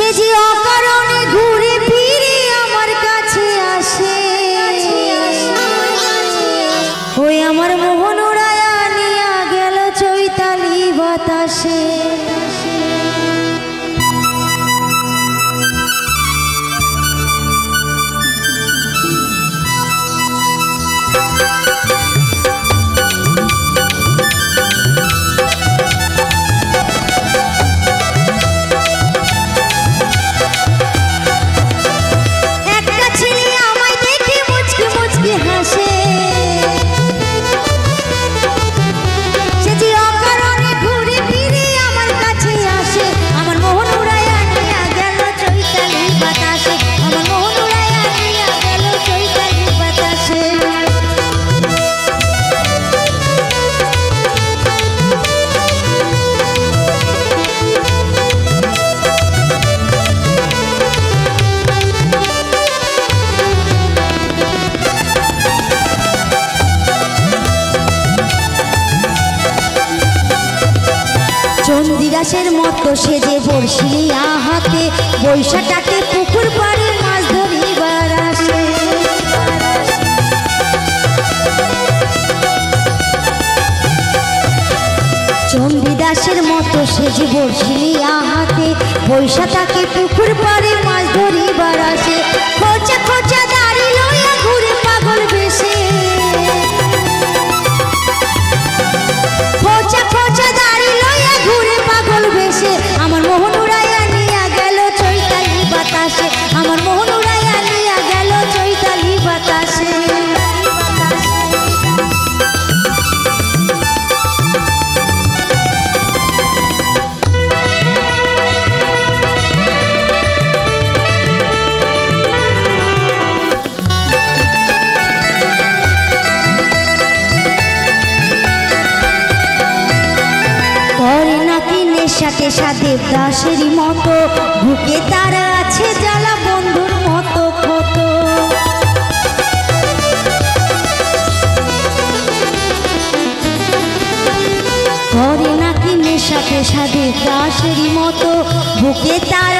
সে যে অকারণে ঘুরে ফিরে আমার কাছে আসে, ওই আমার মোহন উড়ায়া নিয়া গেল চৈতালি বাতাসে। চন্দিরাসের মতো সেজে বর্ষিলি হাতে, বৈশাটাকে পুকুর পাড়ে মাছ ধরিবার আসে। চন্দিদাসের মতো সেজে বর্ষিলি হাতে, বৈশাটাকে পুকুর পাড়ে মাছ ধরিবার আসে। খোঁচা খোঁচা দাড়ি লইয়া ঘুরে পাগল বেশে, খোঁচা খোঁচা দাড়ি লইয়া ঘুরে পাগল বেশে। আমার মোহন উড়াইয়া নিয়া গেল চৈতালি বাতাসে, আমার মোহন উড়াইয়া নিয়া গেল চৈতালি বাতাসে। করে নাকি নেশাতে দেবদাসেরই মতো, বুকে তার আছে জ্বালা বন্ধুর মতো ক্ষত। করে নাকি নেশাতে দেবদাসেরই মতো, বুকে তার